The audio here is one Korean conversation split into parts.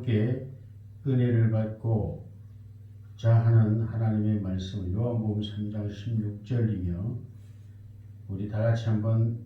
새롭게 은혜를 받고 자 하는 하나님의 말씀을 요한복음 3장 16절이며 우리 다 같이 한번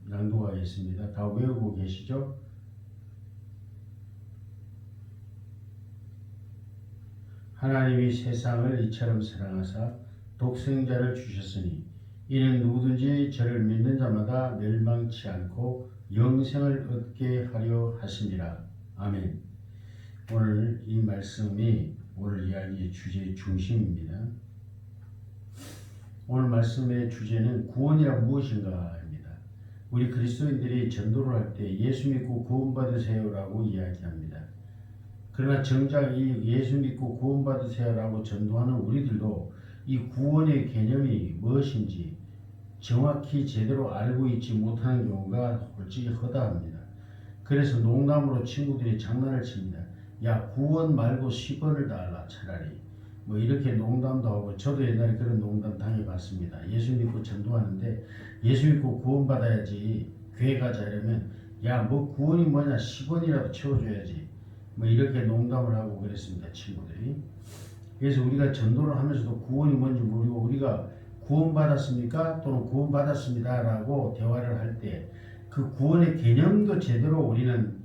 낭독하겠습니다. 다 외우고 계시죠? 하나님이 세상을 이처럼 사랑하사 독생자를 주셨으니 이는 누구든지 저를 믿는 자마다 멸망치 않고 영생을 얻게 하려 하심이라. 아멘. 오늘 이 말씀이 오늘 이야기의 주제의 중심입니다. 오늘 말씀의 주제는 구원이란 무엇인가입니다. 우리 그리스도인들이 전도를 할 때 예수 믿고 구원받으세요라고 이야기합니다. 그러나 정작 이 예수 믿고 구원받으세요라고 전도하는 우리들도 이 구원의 개념이 무엇인지 정확히 제대로 알고 있지 못하는 경우가 솔직히 허다합니다. 그래서 농담으로 친구들이 장난을 칩니다. 야, 구원 말고 10원을 달라 차라리. 뭐 이렇게 농담도 하고, 저도 옛날에 그런 농담 당해봤습니다. 예수 믿고 전도하는데 예수 믿고 구원받아야지 교회 가자 이러면 야, 뭐 구원이 뭐냐 10원이라도 채워줘야지. 뭐 이렇게 농담을 하고 그랬습니다. 친구들이. 그래서 우리가 전도를 하면서도 구원이 뭔지 모르고 우리가 구원받았습니까? 또는 구원받았습니다 라고 대화를 할 때 그 구원의 개념도 제대로 우리는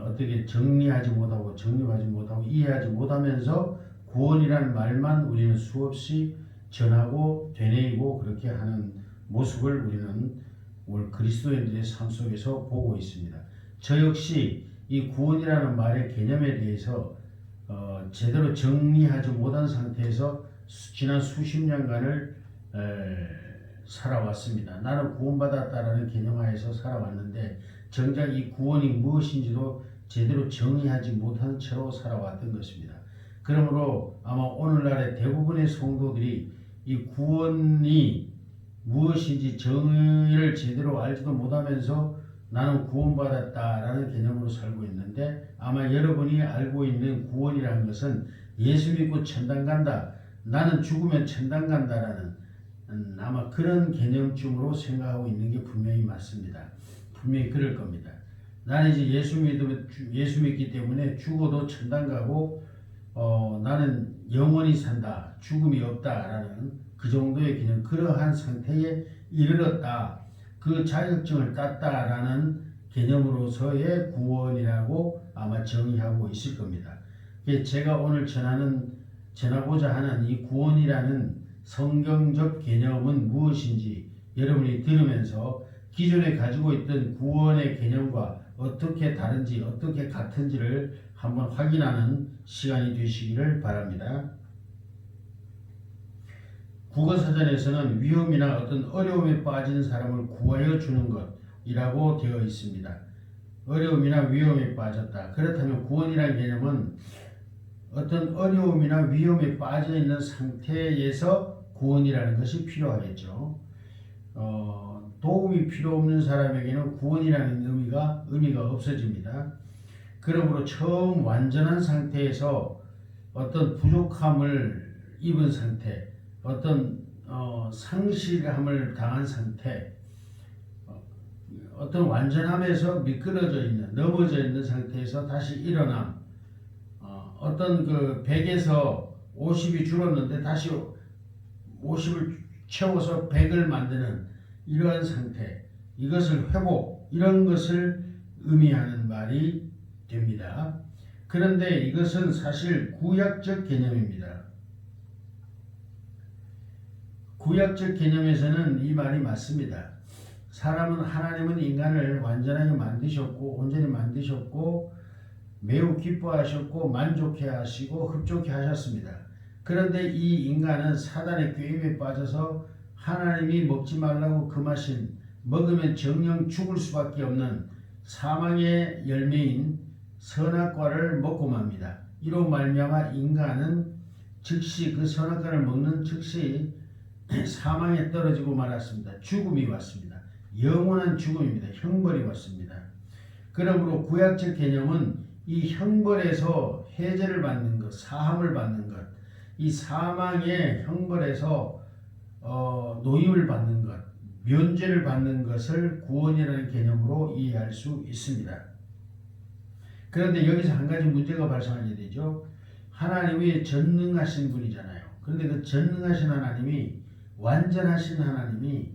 어떻게 정리하지 못하고 정립하지 못하고 이해하지 못하면서 구원이라는 말만 우리는 수없이 전하고 되뇌이고 그렇게 하는 모습을 우리는 오늘 그리스도인들의 삶 속에서 보고 있습니다. 저 역시 이 구원이라는 말의 개념에 대해서 제대로 정리하지 못한 상태에서 지난 수십 년간을 살아왔습니다. 나는 구원받았다라는 개념하에서 살아왔는데 정작 이 구원이 무엇인지도 제대로 정의하지 못한 채로 살아왔던 것입니다. 그러므로 아마 오늘날의 대부분의 성도들이 이 구원이 무엇인지 정의를 제대로 알지도 못하면서 나는 구원받았다라는 개념으로 살고 있는데 아마 여러분이 알고 있는 구원이라는 것은 예수 믿고 천당 간다, 나는 죽으면 천당 간다라는 아마 그런 개념쯤으로 생각하고 있는 게 분명히 맞습니다. 분명히 그럴 겁니다. 나는 이제 예수 믿기 때문에 죽어도 천당 가고 나는 영원히 산다, 죽음이 없다라는 그 정도의 개념, 그러한 상태에 이르렀다, 그 자격증을 땄다라는 개념으로서의 구원이라고 아마 정의하고 있을 겁니다. 제가 오늘 전하고자 하는 이 구원이라는 성경적 개념은 무엇인지 여러분이 들으면서 기존에 가지고 있던 구원의 개념과 어떻게 다른지 어떻게 같은지를 한번 확인하는 시간이 되시기를 바랍니다. 국어사전에서는 위험이나 어떤 어려움에 빠진 사람을 구하여 주는 것이라고 되어 있습니다. 어려움이나 위험에 빠졌다. 그렇다면 구원이라는 개념은 어떤 어려움이나 위험에 빠져 있는 상태에서 구원이라는 것이 필요하겠죠. 도움이 필요 없는 사람에게는 구원이라는 의미가 없어집니다. 그러므로 처음 완전한 상태에서 어떤 부족함을 입은 상태, 어떤 상실함을 당한 상태, 어떤 완전함에서 미끄러져 있는, 넘어져 있는 상태에서 다시 일어남, 어떤 그 100에서 50이 줄었는데 다시 50을 채워서 100을 만드는 이러한 상태, 이것을 회복, 이런 것을 의미하는 말이 됩니다. 그런데 이것은 사실 구약적 개념입니다. 구약적 개념에서는 이 말이 맞습니다. 하나님은 인간을 완전하게 만드셨고 온전히 만드셨고 매우 기뻐하셨고 만족해 하시고 흡족해 하셨습니다. 그런데 이 인간은 사단의 꾀임에 빠져서 하나님이 먹지 말라고 금하신 먹으면 정녕 죽을 수밖에 없는 사망의 열매인 선악과를 먹고 맙니다. 이로 말미암아 인간은 즉시 그 선악과를 먹는 즉시 사망에 떨어지고 말았습니다. 죽음이 왔습니다. 영원한 죽음입니다. 형벌이 왔습니다. 그러므로 구약적 개념은 이 형벌에서 해제를 받는 것, 사함을 받는 것, 이 사망의 형벌에서 노임을 받는 것, 면죄를 받는 것을 구원이라는 개념으로 이해할 수 있습니다. 그런데 여기서 한 가지 문제가 발생하게 되죠. 하나님이 전능하신 분이잖아요. 그런데 그 전능하신 하나님이, 완전하신 하나님이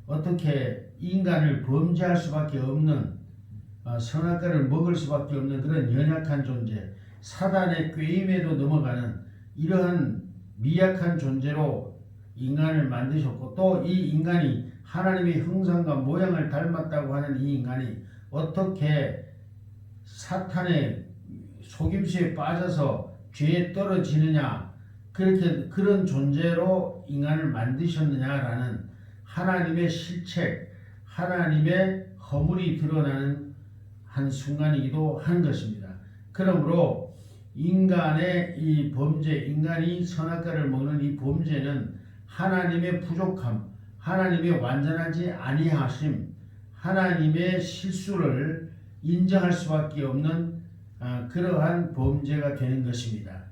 어떻게 인간을 범죄할 수밖에 없는, 선악과를 먹을 수밖에 없는 그런 연약한 존재, 사단의 꾀임에도 넘어가는 이러한 미약한 존재로 인간을 만드셨고, 또 이 인간이 하나님의 형상과 모양을 닮았다고 하는 이 인간이 어떻게 사탄의 속임수에 빠져서 죄에 떨어지느냐, 그렇게 그런 존재로 인간을 만드셨느냐라는 하나님의 실책, 하나님의 허물이 드러나는 한 순간이기도 한 것입니다. 그러므로 인간의 이 범죄, 인간이 선악과를 먹는 이 범죄는 하나님의 부족함, 하나님의 완전하지 아니하심, 하나님의 실수를 인정할 수밖에 없는 그러한 범죄가 되는 것입니다.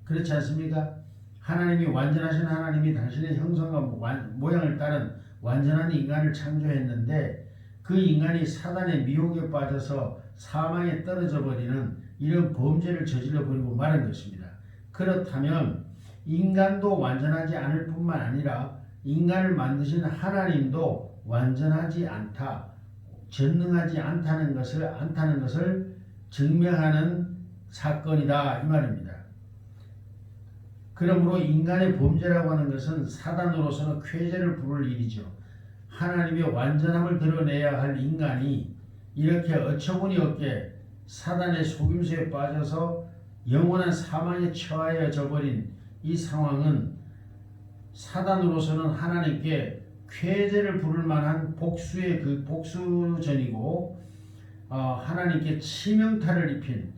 그렇지 않습니까? 하나님이, 완전하신 하나님이 당신의 형상과 모양을 따른 완전한 인간을 창조했는데, 그 인간이 사단의 미혹에 빠져서 사망에 떨어져 버리는 이런 범죄를 저질러 버리고 마는 것입니다. 그렇다면 인간도 완전하지 않을 뿐만 아니라 인간을 만드신 하나님도 완전하지 않다, 전능하지 않다는 것을 증명하는 사건이다, 이 말입니다. 그러므로 인간의 범죄라고 하는 것은 사단으로서는 쾌재를 부를 일이죠. 하나님의 완전함을 드러내야 할 인간이 이렇게 어처구니 없게 사단의 속임수에 빠져서 영원한 사망에 처하여져 버린 이 상황은 사단으로서는 하나님께 쾌재를 부를 만한 복수의 그 복수전이고, 하나님께 치명타를 입힌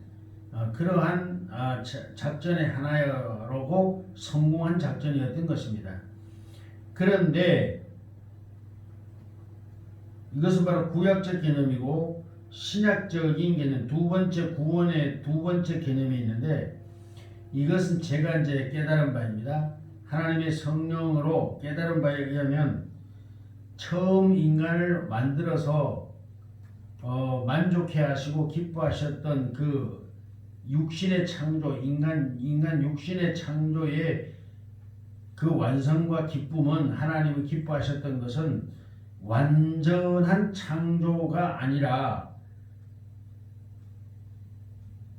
그러한 작전의 하나로 성공한 작전이었던 것입니다. 그런데 이것은 바로 구약적 개념이고 신약적인 개념, 두 번째 구원의 두 번째 개념이 있는데, 이것은 제가 이제 깨달은 바입니다. 하나님의 성령으로 깨달은 바에 의하면 처음 인간을 만들어서 만족해 하시고 기뻐하셨던 그 육신의 창조, 인간 육신의 창조의 그 완성과 기쁨은, 하나님이 기뻐하셨던 것은 완전한 창조가 아니라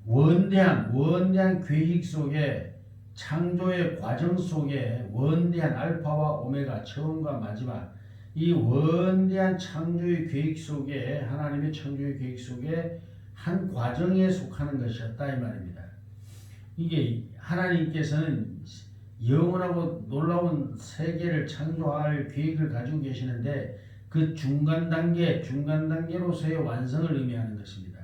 원대한 계획 속에, 창조의 과정 속에 원대한 알파와 오메가, 처음과 마지막, 이 원대한 창조의 계획 속에, 하나님의 창조의 계획 속에 한 과정에 속하는 것이었다, 이 말입니다. 이게 하나님께서는 영원하고 놀라운 세계를 창조할 계획을 가지고 계시는데, 그 중간 단계로서의 완성을 의미하는 것입니다.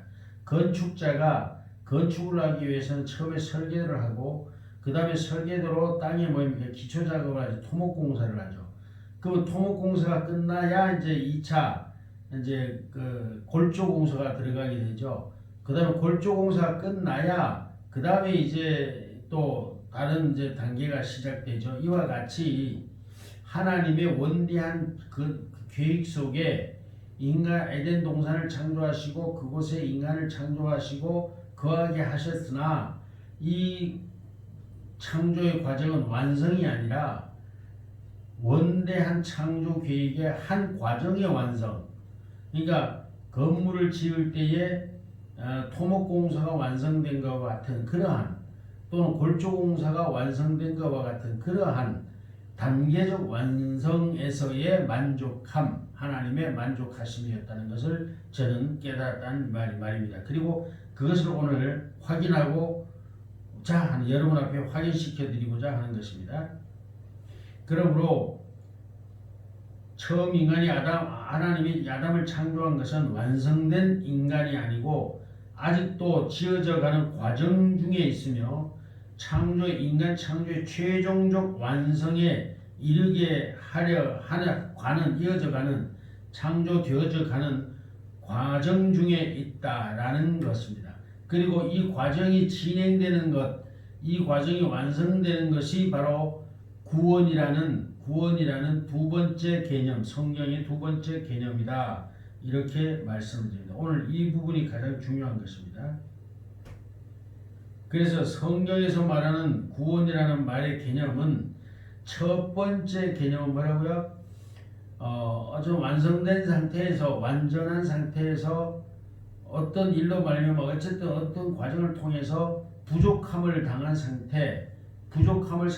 건축자가 건축을 하기 위해서는 처음에 설계를 하고, 그 다음에 설계도로 땅에 기초 작업을 하죠. 토목공사를 하죠. 그럼 토목공사가 끝나야 이제 2차 이제 그 골조공사가 들어가게 되죠. 그 다음에 골조공사가 끝나야 그 다음에 이제 또 다른 이제 단계가 시작되죠. 이와 같이 하나님의 원대한 그 계획 속에 인간 에덴 동산을 창조하시고 그곳에 인간을 창조하시고 거하게 하셨으나, 이 창조의 과정은 완성이 아니라 원대한 창조 계획의 한 과정의 완성. 그러니까 건물을 지을 때에 토목공사가 완성된 것과 같은 그러한, 또는 골조공사가 완성된 것과 같은 그러한 단계적 완성에서의 만족함, 하나님의 만족하심이었다는 것을 저는 깨달았다는 말입니다. 그리고 그것을 오늘 확인하고자, 여러분 앞에 확인시켜 드리고자 하는 것입니다. 그러므로 처음 인간이 하나님이 아담을 창조한 것은 완성된 인간이 아니고 아직도 지어져 가는 과정 중에 있으며, 인간 창조의 최종적 완성에 이르게 이어져가는, 창조되어져 가는 과정 중에 있다라는 것입니다. 그리고 이 과정이 진행되는 것, 이 과정이 완성되는 것이 바로 구원이라는 두 번째 개념, 성경의 두 번째 개념이다, 이렇게 말씀드립니다. 오늘 이 부분이 가장 중요한 것입니다. 그래서 성경에서 말하는 구원이라는 말의 개념은 첫 번째 개념은 뭐라고요? 아주 완성된 상태에서 완전한 상태에서 어떤 일로 말미암아 어쨌든 어떤 과정을 통해서 부족함을 당한 상태, 부족함을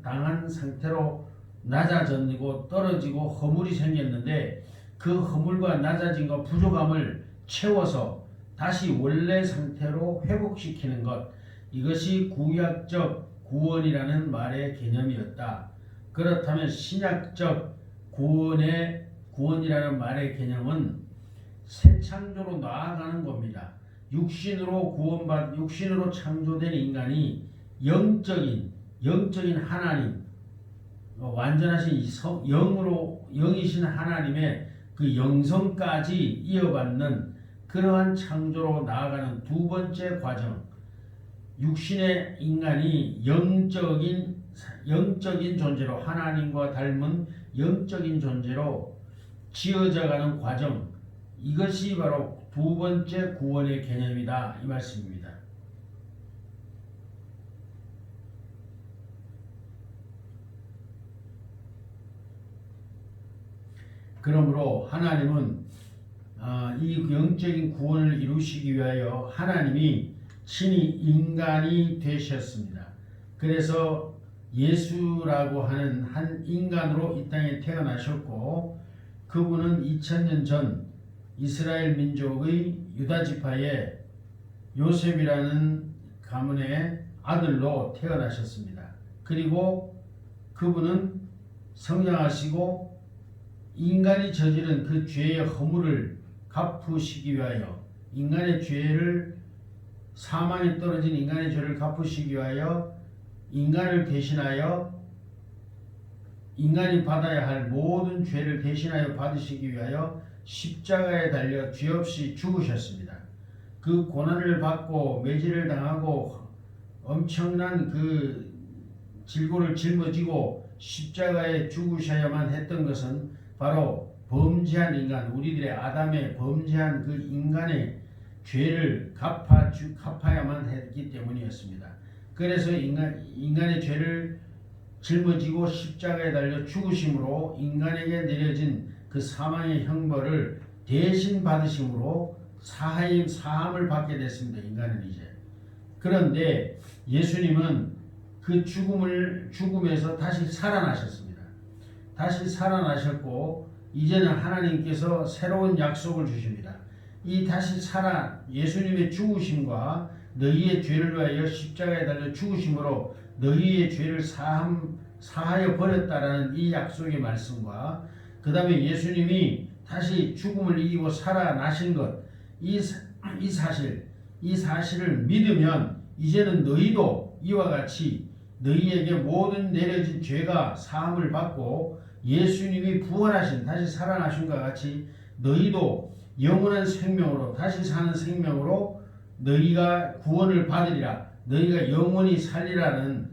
당한 상태로 낮아졌고 떨어지고 허물이 생겼는데 그 허물과 낮아짐과 부족함을 채워서 다시 원래 상태로 회복시키는 것, 이것이 구약적 구원이라는 말의 개념이었다. 그렇다면 신약적 구원이라는 말의 개념은 새 창조로 나아가는 겁니다. 육신으로 창조된 인간이 영적인 하나님, 완전하신 영이신 하나님의 그 영성까지 이어받는 그러한 창조로 나아가는 두 번째 과정, 육신의 인간이 영적인 존재로 하나님과 닮은 영적인 존재로 지어져가는 과정, 이것이 바로 두 번째 구원의 개념이다 이 말씀입니다. 그러므로 하나님은 이 영적인 구원을 이루시기 위하여 하나님이 친히 인간이 되셨습니다. 그래서 예수라고 하는 한 인간으로 이 땅에 태어나셨고 그분은 2000년 전 이스라엘 민족의 유다 지파의 요셉이라는 가문의 아들로 태어나셨습니다. 그리고 그분은 성장하시고 인간이 저지른 그 죄의 허물을 갚으시기 위하여 인간의 죄를 사망에 떨어진 인간의 죄를 갚으시기 위하여 인간을 대신하여 인간이 받아야 할 모든 죄를 대신하여 받으시기 위하여 십자가에 달려 죄 없이 죽으셨습니다. 그 고난을 받고 매질을 당하고 엄청난 그 질고를 짊어지고 십자가에 죽으셔야만 했던 것은 바로 범죄한 인간, 우리들의 아담의 범죄한 그 인간의 죄를 갚아야만 했기 때문이었습니다. 그래서 인간의 죄를 짊어지고 십자가에 달려 죽으심으로 인간에게 내려진 그 사망의 형벌을 대신 받으심으로 사함을 받게 됐습니다. 인간은 이제. 그런데 예수님은 그 죽음에서 다시 살아나셨습니다. 다시 살아나셨고 이제는 하나님께서 새로운 약속을 주십니다. 이 예수님의 죽으심과 너희의 죄를 위하여 십자가에 달려 죽으심으로 너희의 죄를 사하여 버렸다라는 이 약속의 말씀과 그 다음에 예수님이 다시 죽음을 이기고 살아나신 것, 이 사실을 믿으면 이제는 너희도 이와 같이 너희에게 모든 내려진 죄가 사함을 받고 예수님이 부활하신 다시 살아나신 것과 같이 너희도 영원한 생명으로 다시 사는 생명으로 너희가 구원을 받으리라, 너희가 영원히 살리라는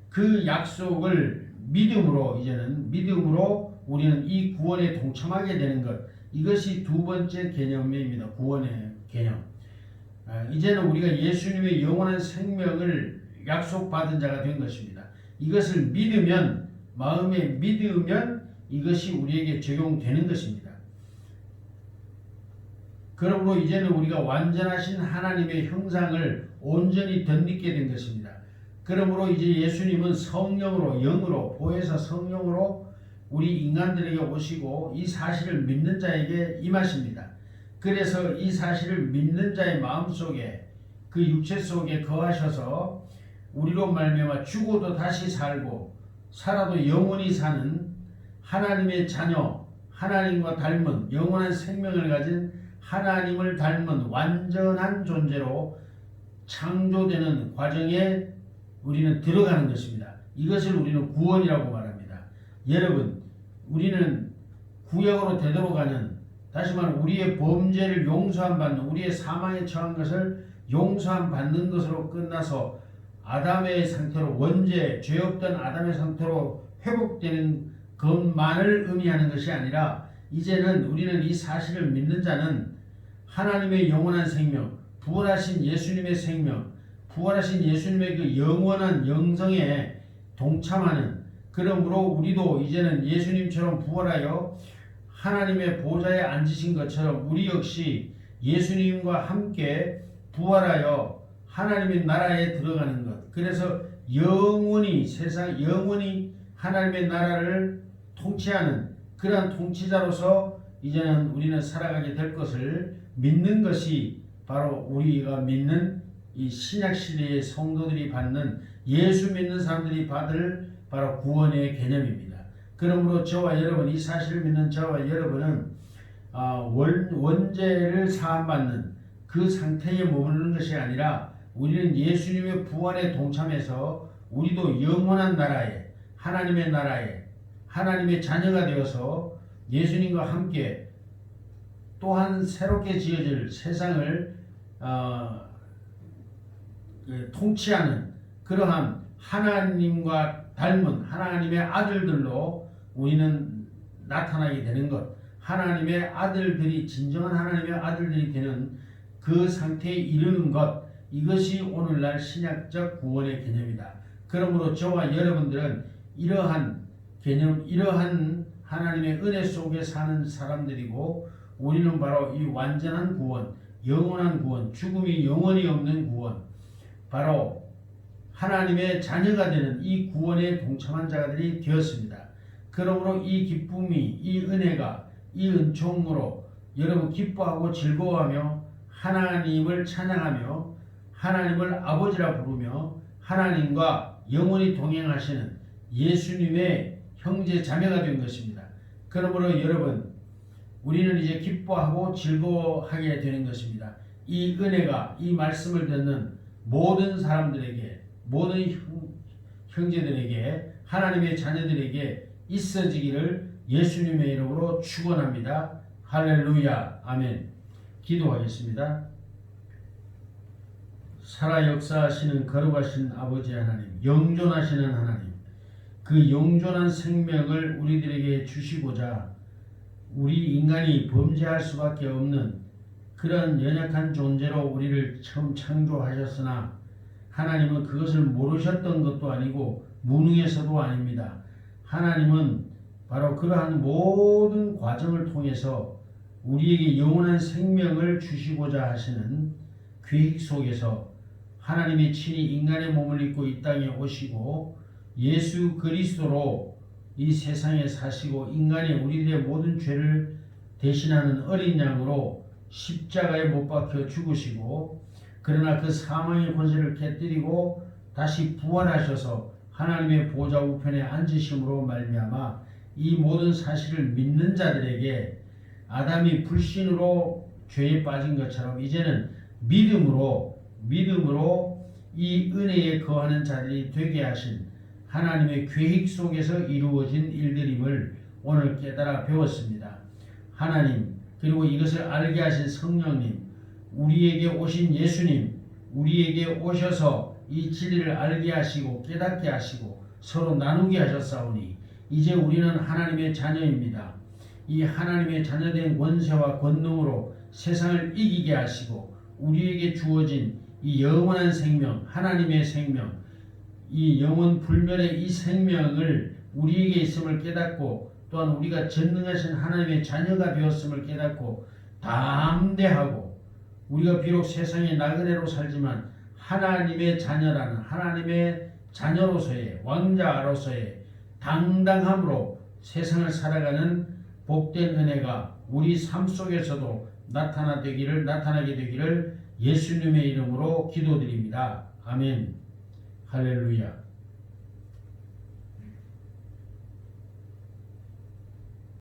그 약속을 믿음으로 우리는 이 구원에 동참하게 되는 것, 이것이 두 번째 개념입니다. 구원의 개념. 이제는 우리가 예수님의 영원한 생명을 약속받은 자가 된 것입니다. 이것을 마음에 믿으면 이것이 우리에게 적용되는 것입니다. 그러므로 이제는 우리가 완전하신 하나님의 형상을 온전히 덧입게 된 것입니다. 그러므로 이제 예수님은 영으로 보혜사 성령으로 우리 인간들에게 오시고 이 사실을 믿는 자에게 임하십니다. 그래서 이 사실을 믿는 자의 마음속에 그 육체 속에 거하셔서 우리로 말미암아 죽어도 다시 살고 살아도 영원히 사는 하나님의 자녀, 하나님과 닮은 영원한 생명을 가진 하나님을 닮은 완전한 존재로 창조되는 과정에 우리는 들어가는 것입니다. 이것을 우리는 구원이라고 말합니다. 여러분, 우리는 구약으로 되돌아가는, 다시 말하면 우리의 범죄를 용서함 받는, 우리의 사망에 처한 것을 용서함 받는 것으로 끝나서 아담의 상태로, 원죄, 죄 없던 아담의 상태로 회복되는 것만을 의미하는 것이 아니라 이제는 우리는 이 사실을 믿는 자는 하나님의 영원한 생명, 부활하신 예수님의 생명, 부활하신 예수님의 그 영원한 영성에 동참하는, 그러므로 우리도 이제는 예수님처럼 부활하여 하나님의 보좌에 앉으신 것처럼 우리 역시 예수님과 함께 부활하여 하나님의 나라에 들어가는 것. 그래서 영원히 하나님의 나라를 통치하는 그러한 통치자로서 이제는 우리는 살아가게 될 것을 믿는 것이 바로 우리가 믿는 이 신약시대의 성도들이 받는, 예수 믿는 사람들이 받을 바로 구원의 개념입니다. 그러므로 저와 여러분, 이 사실을 믿는 저와 여러분은 원죄를 사함받는 그 상태에 머무르는 것이 아니라 우리는 예수님의 부활에 동참해서 우리도 영원한 나라에, 하나님의 나라에, 하나님의 자녀가 되어서 예수님과 함께 또한 새롭게 지어질 세상을 통치하는 그러한 하나님과 닮은 하나님의 아들들로 우리는 나타나게 되는 것, 하나님의 아들들이, 진정한 하나님의 아들들이 되는 그 상태에 이르는 것, 이것이 오늘날 신약적 구원의 개념이다. 그러므로 저와 여러분들은 이러한 개념, 이러한 하나님의 은혜 속에 사는 사람들이고, 우리는 바로 이 완전한 구원, 영원한 구원, 죽음이 영원히 없는 구원, 바로 하나님의 자녀가 되는 이 구원에 동참한 자들이 되었습니다. 그러므로 이 기쁨이, 이 은혜가, 이 은총으로 여러분 기뻐하고 즐거워하며 하나님을 찬양하며 하나님을 아버지라 부르며 하나님과 영원히 동행하시는 예수님의 형제 자매가 된 것입니다. 그러므로 여러분, 우리는 이제 기뻐하고 즐거워하게 되는 것입니다. 이 은혜가, 이 말씀을 듣는 모든 사람들에게, 모든 형제들에게, 하나님의 자녀들에게 있어지기를 예수님의 이름으로 축원합니다. 할렐루야, 아멘. 기도하겠습니다. 살아 역사하시는 거룩하신 아버지 하나님, 영존하시는 하나님, 그 영존한 생명을 우리들에게 주시고자 우리 인간이 범죄할 수밖에 없는 그런 연약한 존재로 우리를 처음 창조하셨으나 하나님은 그것을 모르셨던 것도 아니고 무능해서도 아닙니다. 하나님은 바로 그러한 모든 과정을 통해서 우리에게 영원한 생명을 주시고자 하시는 계획 속에서 하나님이 친히 인간의 몸을 입고 이 땅에 오시고 예수 그리스도로 이 세상에 사시고 인간의 우리들의 모든 죄를 대신하는 어린 양으로 십자가에 못 박혀 죽으시고, 그러나 그 사망의 권세를 깨뜨리고 다시 부활하셔서 하나님의 보좌 우편에 앉으심으로 말미암아 이 모든 사실을 믿는 자들에게 아담이 불신으로 죄에 빠진 것처럼 이제는 믿음으로 이 은혜에 거하는 자들이 되게 하신 하나님의 계획 속에서 이루어진 일들임을 오늘 깨달아 배웠습니다. 하나님, 그리고 이것을 알게 하신 성령님, 우리에게 오신 예수님, 우리에게 오셔서 이 진리를 알게 하시고 깨닫게 하시고 서로 나누게 하셨사오니 이제 우리는 하나님의 자녀입니다. 이 하나님의 자녀된 권세와 권능으로 세상을 이기게 하시고 우리에게 주어진 이 영원한 생명, 하나님의 생명, 이 영원 불멸의 이 생명을 우리에게 있음을 깨닫고 또한 우리가 전능하신 하나님의 자녀가 되었음을 깨닫고 담대하고 우리가 비록 세상의 나그네로 살지만 하나님의 자녀라는 하나님의 자녀로서의 왕자로서의 당당함으로 세상을 살아가는 복된 은혜가 우리 삶 속에서도 나타나게 되기를 예수님의 이름으로 기도드립니다. 아멘. 할렐루야.